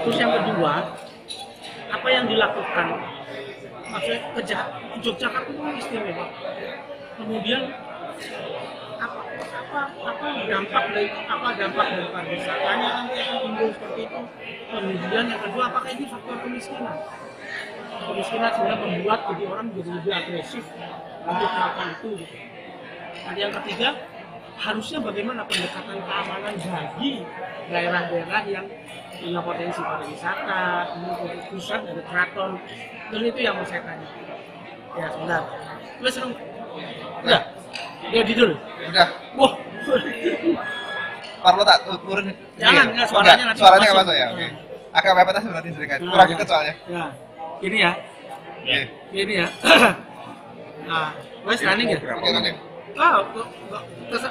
Terus yang kedua, apa yang dilakukan? Maksudnya Yogyakarta itu istimewa. Kemudian apa dampak dari pariwisatanya nanti akan timbul seperti itu. Kemudian yang kedua, apakah ini faktor kemiskinan? Kemiskinan sehingga membuat jadi orang jadi lebih agresif untuk melakukan itu. Gitu. Dan yang ketiga, harusnya bagaimana pendekatan keamanan bagi daerah-daerah yang punya potensi pariwisata, kemudian pusat dari keraton. Itu yang mau saya tanya. Ya, sebentar. Terus udah. Ya dulu. Udah. Wah. Perlu tak turun? Jangan, enggak, suaranya nanti suaranya nggak masuk. masuk ya. Oke. Agak mepet berarti sedikit. Kurang deket soalnya. Ya. Ini ya. Iya. Ini ya. Nah, wes running ya? Oke, running.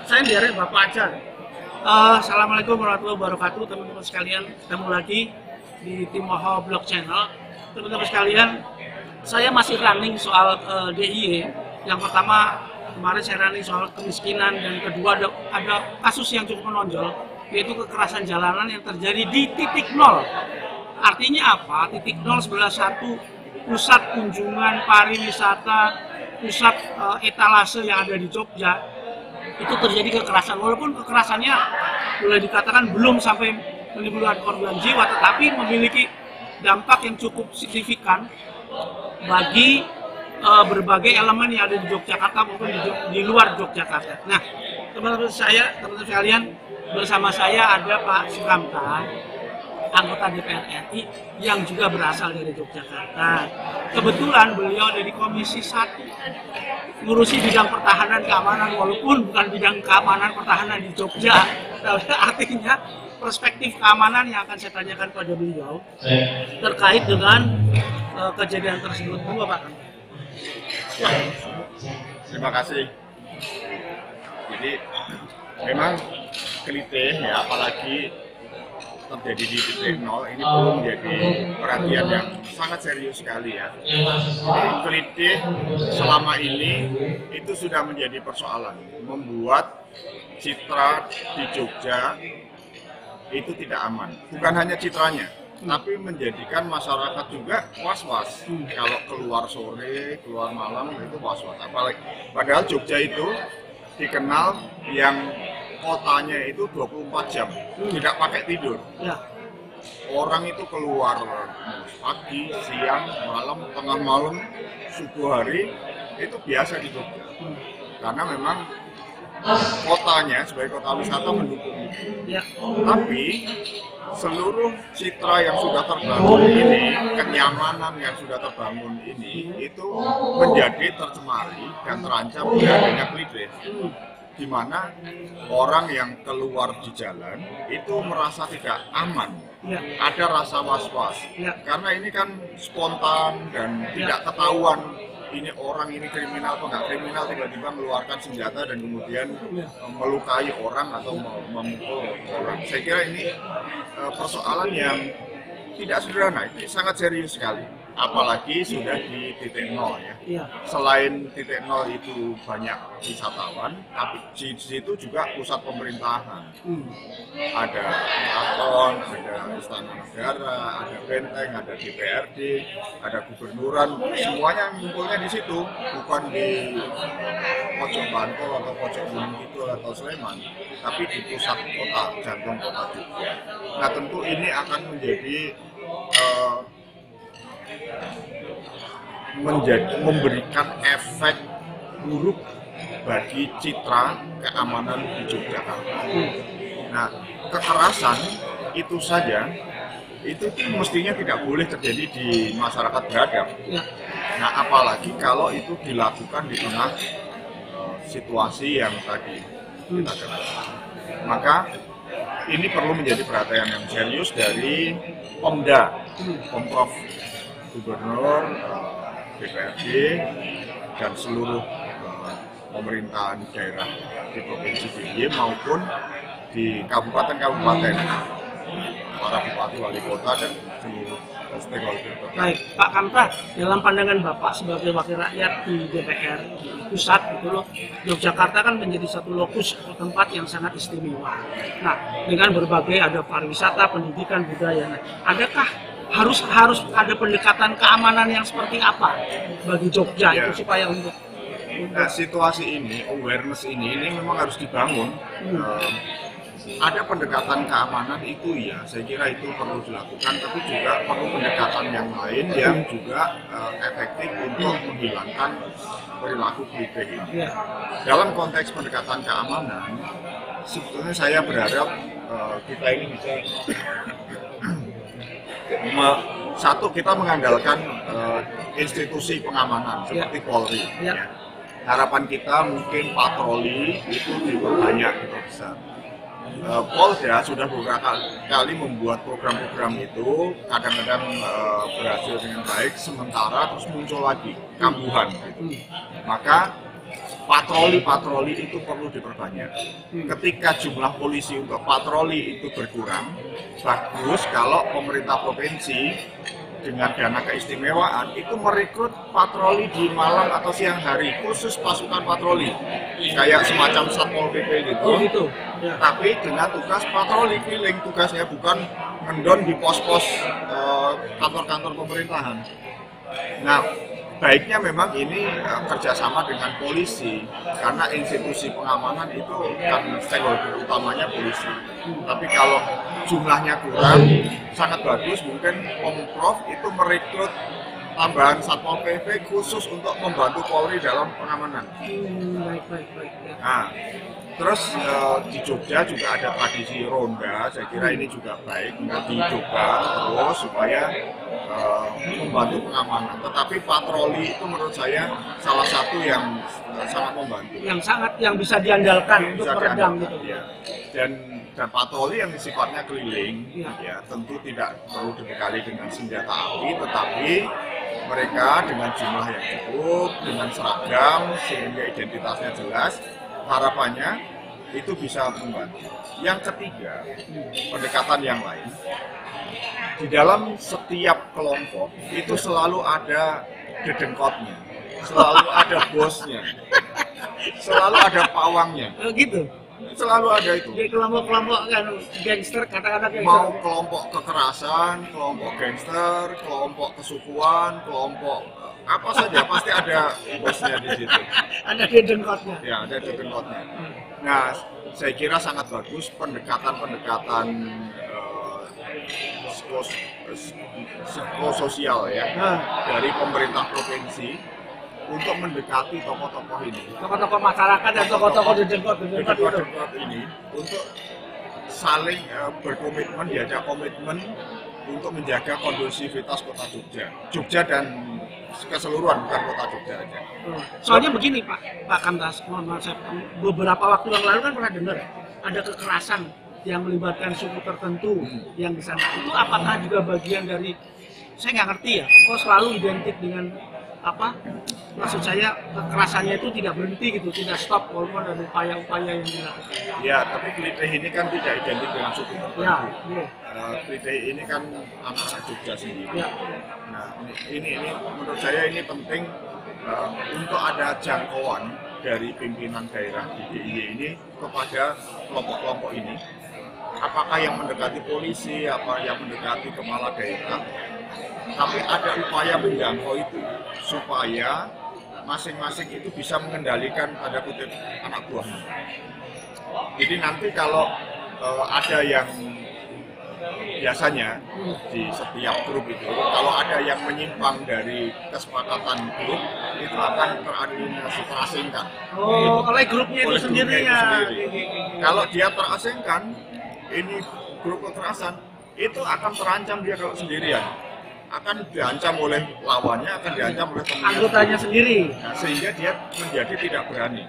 Saya biarin Bapak aja. Assalamualaikum warahmatullahi wabarakatuh, teman-teman sekalian. Ketemu lagi di Timoho Blog Channel. Teman-teman sekalian, saya masih running soal DIY. Yang pertama, kemarin saya running soal kemiskinan, dan kedua ada kasus yang cukup menonjol, yaitu kekerasan jalanan yang terjadi di titik nol. Artinya apa? Titik nol sebelah satu pusat kunjungan pariwisata, pusat etalase yang ada di Jogja, itu terjadi kekerasan. Walaupun kekerasannya boleh dikatakan belum sampai menimbulkan korban jiwa, tetapi memiliki dampak yang cukup signifikan bagi berbagai elemen yang ada di Yogyakarta maupun di luar Yogyakarta. Nah, teman-teman sekalian, bersama saya ada Pak Sukamta, anggota DPR RI yang juga berasal dari Yogyakarta. Kebetulan beliau dari Komisi 1 ngurusi bidang pertahanan keamanan, walaupun bukan bidang keamanan pertahanan di Jogja, tapi artinya perspektif keamanan yang akan saya tanyakan pada beliau terkait dengan kejadian tersebut. Pak. Ya, terima kasih. Jadi memang kelitih ya, apalagi terjadi di titik nol, ini perlu menjadi perhatian yang sangat serius sekali ya. Kelitih selama ini itu sudah menjadi persoalan, membuat citra di Jogja itu tidak aman. Bukan hanya citranya, tapi menjadikan masyarakat juga was-was. Kalau keluar sore, keluar malam itu was-was. Apalagi padahal Jogja itu dikenal yang kotanya itu 24 jam, tidak pakai tidur. Ya. Orang itu keluar pagi, siang, malam, tengah malam, subuh hari, itu biasa di Jogja. Karena memang kotanya sebagai kota wisata mendukung itu. Ya. Tapi seluruh citra yang sudah terbangun ini, kenyamanan yang sudah terbangun ini, itu menjadi tercemari dan terancam oleh adanya kelitih. Di mana orang yang keluar di jalan itu merasa tidak aman, Ya. ada rasa was-was, Ya. karena ini kan spontan dan tidak ketahuan ini orang ini kriminal atau nggak kriminal, tiba-tiba mengeluarkan senjata dan kemudian melukai orang atau memukul orang. Saya kira ini persoalan yang tidak sederhana, ini sangat serius sekali. Apalagi sudah di titik nol ya. Ya. Selain titik nol itu banyak wisatawan, tapi di situ juga pusat pemerintahan. Ada keraton, ada istana negara, ada benteng, ada DPRD, ada gubernuran, semuanya ngumpulnya di situ, bukan di pojok Bantul atau pojok Gunung Kidul atau Sleman, tapi di pusat kota, jantung kota Jogja. Nah, tentu ini akan memberikan efek buruk bagi citra keamanan di Yogyakarta. Nah, kekerasan itu saja itu mestinya tidak boleh terjadi di masyarakat beradab. Nah, apalagi kalau itu dilakukan di tengah situasi yang tadi kita katakan. Maka ini perlu menjadi perhatian yang serius dari Pemda, Pemprov, Gubernur, DPRD, dan seluruh pemerintahan daerah di Provinsi DIY maupun di kabupaten-kabupaten. para bupati, wali kota dan seluruh stakeholder. Baik, Pak Kamta, dalam pandangan Bapak sebagai wakil rakyat di DPR di pusat gitu loh, Yogyakarta kan menjadi satu lokus atau tempat yang sangat istimewa. Nah, dengan berbagai ada pariwisata, pendidikan, budaya. Nah, adakah harus ada pendekatan keamanan yang seperti apa bagi Jogja Ya. itu supaya untuk Nah, situasi ini, awareness ini memang harus dibangun. Ada pendekatan keamanan itu ya, saya kira itu perlu dilakukan, tapi juga perlu pendekatan yang lain yang juga efektif untuk menghilangkan perilaku klise ini. ya, Dalam konteks pendekatan keamanan, sebetulnya saya berharap kita ini bisa satu, kita mengandalkan institusi pengamanan seperti Polri. ya. Harapan kita mungkin patroli itu diperbanyak besar. Polda sudah beberapa kali membuat program-program itu, kadang-kadang berhasil dengan baik, sementara terus muncul lagi kambuhan. Gitu. Maka patroli itu perlu diperbanyak. Ketika jumlah polisi untuk patroli itu berkurang, bagus kalau pemerintah provinsi dengan dana keistimewaan itu merekrut patroli di malam atau siang hari, khusus pasukan patroli kayak semacam Satpol PP gitu. Oh gitu. Ya. Tapi dengan tugas patroli keliling, tugasnya bukan ngendon di pos-pos kantor-kantor pemerintahan. Nah, baiknya memang ini kerjasama dengan polisi, karena institusi pengamanan itu kan stakeholder utamanya polisi. Tapi kalau jumlahnya kurang, sangat bagus mungkin Pemprov itu merekrut tambahan Satpol PP khusus untuk membantu Polri dalam pengamanan. Baik. Nah, terus di Jogja juga ada tradisi ronda, saya kira ini juga baik untuk dicoba terus supaya membantu pengamanan. Tetapi patroli itu menurut saya salah satu yang sangat membantu. Yang bisa diandalkan untuk Bisa meredam diandalkan, gitu. ya. Dan patroli yang sifatnya keliling, Ya. ya tentu tidak perlu dibekali dengan senjata api, tetapi mereka dengan jumlah yang cukup, dengan seragam sehingga identitasnya jelas, harapannya itu bisa membantu. Yang ketiga, pendekatan yang lain, di dalam setiap kelompok itu selalu ada dedengkotnya, selalu ada bosnya, selalu ada pawangnya, Gitu. selalu ada itu. Jadi kelompok-kelompok kan gangster, kata-kata gangster. Mau kelompok kekerasan, kelompok gangster, kelompok kesukuan, kelompok apa saja pasti ada bosnya di situ. Ada dedengkotnya. Ya, ada dedengkotnya. Nah, saya kira sangat bagus pendekatan-pendekatan psikososial ya dari pemerintah provinsi untuk mendekati tokoh-tokoh ini. Tokoh-tokoh masyarakat dan tokoh-tokoh dedengkot itu. Dedengkot ini untuk saling berkomitmen, diajak komitmen untuk menjaga kondusivitas kota Jogja dan keseluruhan, bukan kota Jogja aja. Soalnya begini Pak Kamtas, mohon maaf, beberapa waktu yang lalu kan pernah dengar ada kekerasan yang melibatkan suku tertentu yang di sana. Itu apakah juga bagian dari, saya nggak ngerti ya, kok selalu identik dengan apa? Maksud saya kekerasannya itu tidak berhenti gitu, tidak stop walaupun ada upaya-upaya yang dilakukan. Ya, tapi klitih ini kan tidak identik dengan suku tertentu. Ya, iya. Klitih ini kan anak Jogja sendiri. Ya. Nah, ini menurut saya ini penting untuk ada jangkauan dari pimpinan daerah di DIY ini kepada kelompok-kelompok ini. Apakah yang mendekati polisi, apa yang mendekati kepala daerah, tapi ada upaya menjangkau itu supaya masing-masing itu bisa mengendalikan tanda kutip anak buahnya. Jadi nanti kalau ada yang biasanya di setiap grup itu, kalau ada yang menyimpang dari kesepakatan grup, itu akan terasingkan. Oh, oleh grupnya itu sendiri ya. Kalau dia terasingkan, ini grup kekerasan, itu akan terancam dia kalau sendirian. Akan diancam oleh lawannya, akan diancam oleh temannya. Anggotanya sendiri. Nah, sehingga dia menjadi tidak berani.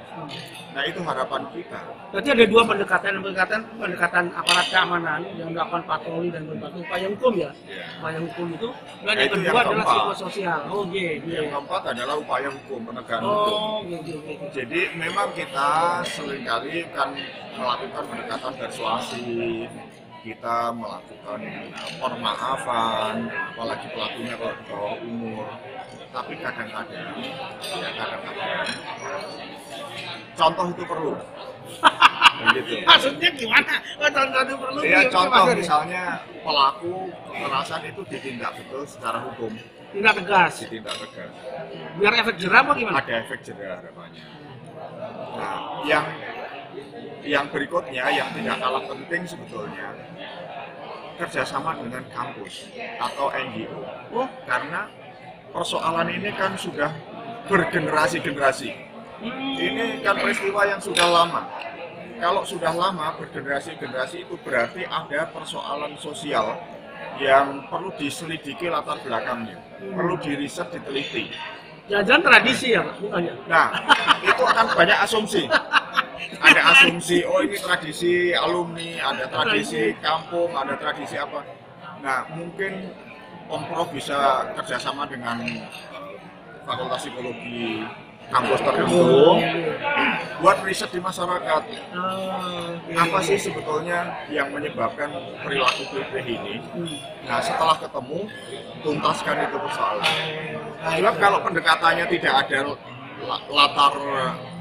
Nah, itu harapan kita. Berarti ada dua pendekatan aparat keamanan yang melakukan patroli dan berbagai upaya hukum ya. Ya. Upaya hukum itu. Dan Nah, yang itu kedua yang adalah keempat. psikososial. Oh, Yang iya. keempat adalah upaya hukum, penegakan hukum. Oh, gitu. Jadi memang kita seringkali kan melakukan pendekatan persuasif, kita melakukan permaafan, apalagi pelakunya kalau di bawah umur. Tapi kadang-kadang, ya kadang-kadang, contoh itu perlu. Begitu. Maksudnya gimana? Oh, contoh perlu. Ya gimana contoh maksudnya? misalnya pelaku kekerasan itu ditindak betul secara hukum, Tidak tegas. ditindak tegas. Biar efek jerah apa gimana? Ada efek jerah harapannya. Nah, yang berikutnya yang tidak kalah penting sebetulnya kerjasama dengan kampus atau NGO. Oh, Karena persoalan ini kan sudah bergenerasi-generasi. Ini kan peristiwa yang sudah lama. Kalau sudah lama bergenerasi-generasi itu berarti ada persoalan sosial yang perlu diselidiki latar belakangnya, perlu diriset, diteliti. jangan tradisi ya, Pak? Bukannya. Nah, itu kan banyak asumsi. Ada asumsi, oh ini tradisi alumni, ada tradisi kampung, ada tradisi apa. Nah, mungkin Om Prof bisa kerjasama dengan Fakultas Psikologi kampus tertentu buat riset di masyarakat. Apa sih sebetulnya yang menyebabkan perilaku kritis ini? Nah, setelah ketemu, tuntaskan itu persoalan. Sebab kalau pendekatannya tidak ada latar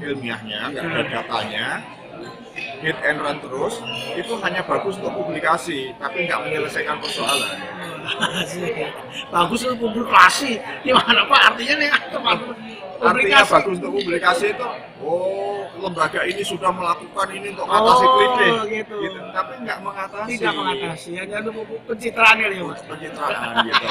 ilmiahnya, nggak ada datanya, hit and run terus, itu hanya bagus untuk publikasi, tapi nggak menyelesaikan persoalan. Bagus untuk publikasi. Gimana Pak? Artinya nih Artinya bagus untuk publikasi itu, oh lembaga ini sudah melakukan ini untuk mengatasi kritik, gitu. Tapi nggak mengatasi. Tidak mengatasi, hanya untuk pencitraannya nih Mas. Pencitraan gitu.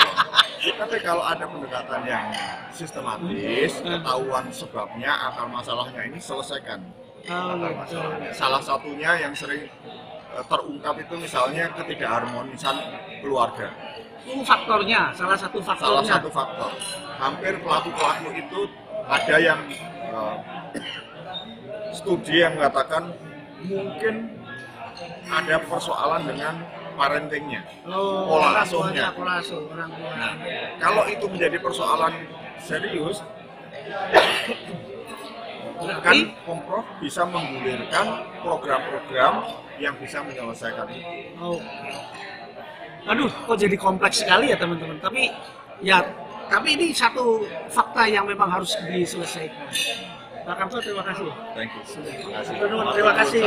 Tapi kalau ada pendekatan yang sistematis, ketahuan sebabnya, akar masalahnya ini selesaikan. Akar masalahnya. Salah satunya yang sering terungkap itu misalnya ketidakharmonisan keluarga. Itu faktornya, salah satu faktornya. Salah satu faktor. Hampir pelaku-pelaku itu ada yang studi yang mengatakan mungkin ada persoalan dengan parentingnya, pola asuhnya. Pola asuh orang tua. Nah, kalau itu menjadi persoalan serius, kan Pemprov bisa menggulirkan program-program yang bisa menyelesaikan itu. Aduh, kok jadi kompleks sekali ya teman-teman. Tapi ini satu fakta yang memang harus diselesaikan. Pak Kamso, terima kasih. Thank you. Terima kasih. Terima kasih.